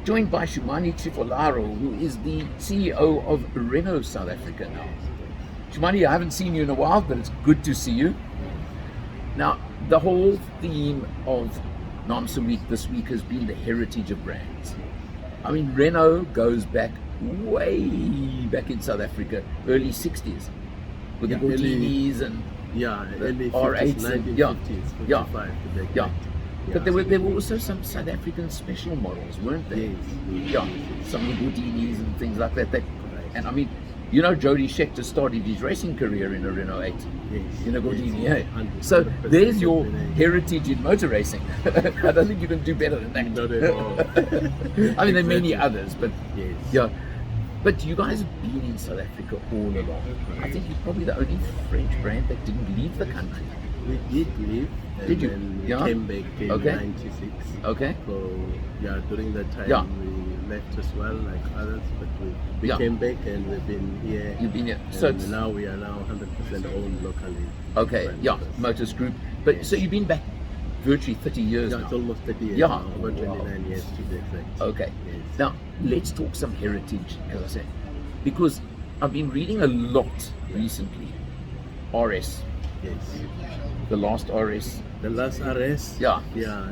joined by Shumani Chifolaro, who is the CEO of Renault South Africa now. Shumani, I haven't seen you in a while, but it's good to see you. Now, the whole theme of NAAMSA Week this week has been the heritage of brands. I mean, Renault goes back way back in South Africa, early 60s, with the Gordinis and early 50s, R8s and 1950s, 55. But there were also some South African special models, weren't there? Yes. Some of the Gordinis and things like that. And I mean, you know, Jody Scheckter started his racing career in a Renault 8, in a Gordini. Yes, so there's your heritage in motor racing. I don't think you can do better than that. Not at all. I mean, there are many others, but yes. But you guys have been in South Africa all along. I think you're probably the only French brand that didn't leave the country. We did leave. Did you? And we came back in 96. Okay. So during that time we left as well, like others, but we came back and we've been here. You've been here. So now we are now 100% owned locally. Okay. Motors Group. But so you've been back virtually 30 years now. It's almost 30 years now, about 29 years to be exact. Okay. Yes. Now, let's talk some heritage, as I said, because I've been reading a lot recently. RS. Yes. The last RS. The last RS? Yeah. Yeah,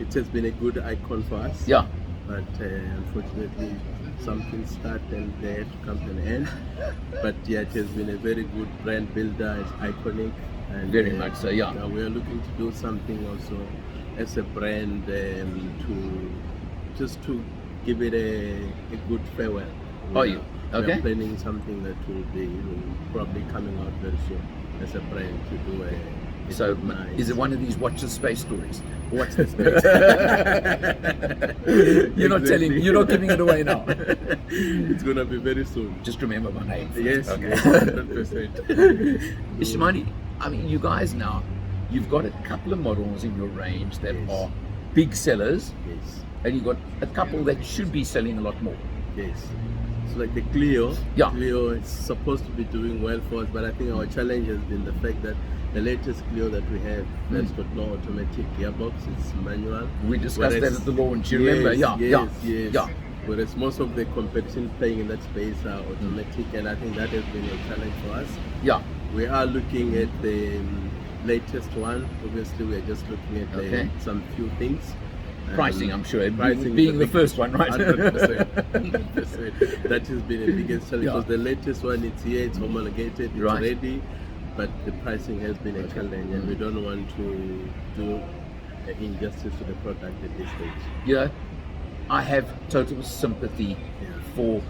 it has been a good icon for us. Yeah. But unfortunately, something started and they had to come to an end. But it has been a very good brand builder. It's iconic. And, very much so, we are looking to do something also as a brand to give it a good farewell. You? Okay. We are planning something that will be probably coming out very soon as a brand to do a nice. Is it one of these watch the space stories? Watch the space. You're not giving it away now. It's gonna be very soon. Just remember my name. Yes, okay. 100%. Ishmani, I mean, you guys now, you've got a couple of models in your range that are big sellers. Yes. And you've got a couple that should be selling a lot more. Yes. So like the Clio. Yeah. Clio is supposed to be doing well for us, but I think our challenge has been the fact that the latest Clio that we have has got no automatic gearbox, it's manual. We discussed that at the launch, you remember? Yes. Whereas most of the competition playing in that space are automatic, and I think that has been a challenge for us. Yeah. We are looking at the latest one. Obviously, we are just looking at some few things. Pricing, I'm sure. Pricing being the first one, right? 100%. That has been a biggest challenge because the latest one, it's here, it's homologated, it's ready, but the pricing has been a challenge, and we don't want to do injustice to the product at this stage. Yeah, I have total sympathy for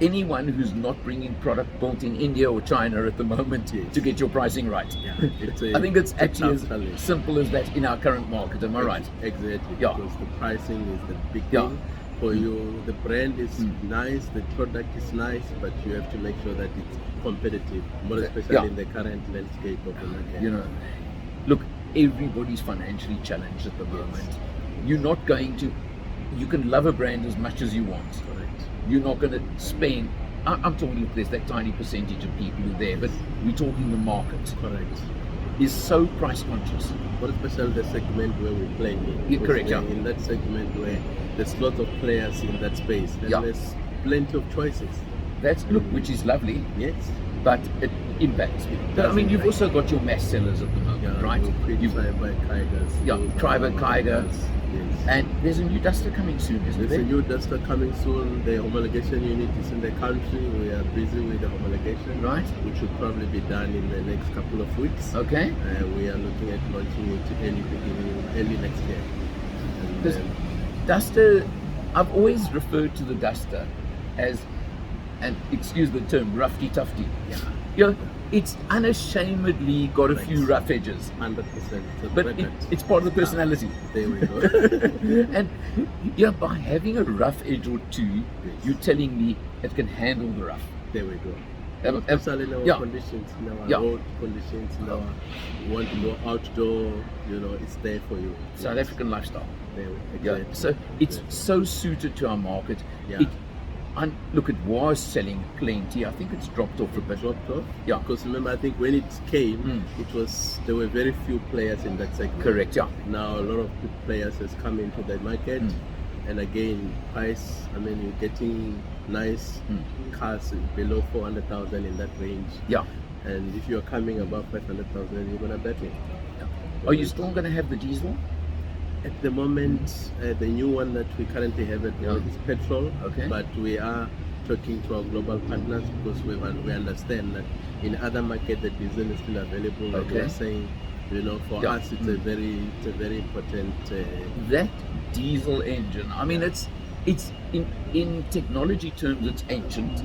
anyone who's not bringing product built in India or China at the moment to get your pricing right. I think it's actually as simple as that in our current market. Am I right? Exactly. Because the pricing is the big thing for you. The brand is nice, the product is nice, but you have to make sure that it's competitive, more especially in the current landscape of the market. You know, look, everybody's financially challenged at the moment. You're not going to. You can love a brand as much as you want. Correct. You're not going to spend. I'm talking, look, there's that tiny percentage of people who are there, but we're talking the market. Correct. Is so price conscious. More especially the segment where we play in. Correct. In that segment where there's lots of players in that space, and there's plenty of choices. That's which is lovely. Yes. But it impacts me. But I mean, you've also got your mass sellers at the moment, right? You've Triber Kiger. Yes. And there's a new Duster coming soon, isn't there? There's a new Duster coming soon. The homologation unit is in the country. We are busy with the homologation, which will probably be done in the next couple of weeks. Okay. We are looking at launching it early next year. Because Duster, I've always referred to the Duster as, and excuse the term, roughy tufty. You know, it's unashamedly got a few rough edges. 100%. But it's part of the personality. There we go. And by having a rough edge or two, you're telling me it can handle the rough. There we go. Especially in our conditions, in our road conditions, in our want to go outdoor, it's there for you. South African lifestyle. Exactly. So it's so suited to our market. look, it was selling plenty. I think it's dropped off a bit. Dropped off. Yeah. Because remember, I think when it came, there were very few players in that segment. Correct. Yeah. Now a lot of players has come into the market, and again, price. I mean, you're getting nice cars below 400,000 in that range. Yeah. And if you're coming above 500,000, you're gonna battle. Yeah. Are you still going to have the diesel? At the moment, the new one that we currently have at the moment is petrol. Okay. But we are talking to our global partners because we understand that in other markets the diesel is still available. Okay. And we are saying, for us it's a very important. That diesel engine. I mean, it's in technology terms, it's ancient.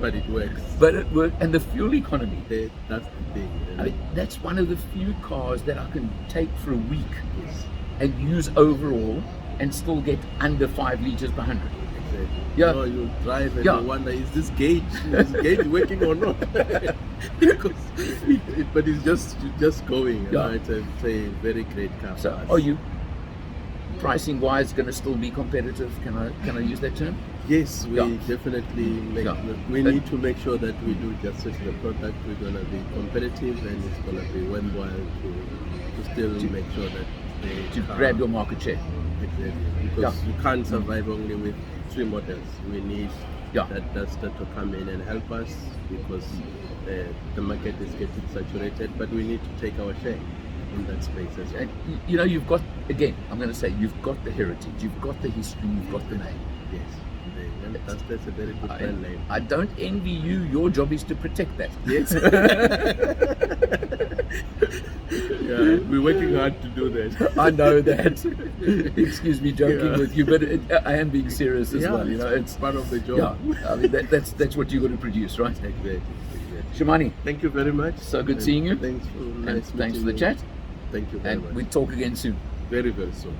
But it works. But it works, and the fuel economy. That's the thing. I mean, that's one of the few cars that I can take for a week Yes. and use overall and still get under 5 liters per 100. Exactly. Yeah. You drive and you wonder, is this gauge working or not? But it's just going. Yeah. It's a very great car. So, for us. are you pricing wise going to still be competitive? Can I use that term? Yes, we definitely need to make sure that we do justice to the product. We're going to be competitive, and it's going to be worthwhile to still make sure that To grab your market share. Exactly. Because you can't survive only with 3 models. We need that duster to come in and help us, because the market is getting saturated, but we need to take our share in that space as well. And you've got, again, I'm going to say, you've got the heritage, you've got the history, you've got the name. Yes, that's a very good brand name. I don't envy you. Your job is to protect that. Yes. We're working hard to do that. I know that. Excuse me joking with you, but I am being serious as well. It's part of the job. Yeah, I mean that's what you're going to produce, right? Exactly. Shimani, thank you very much. So good seeing you. Thanks for Thanks for the chat. Thank you very much. And we'll talk again soon. Very, very soon.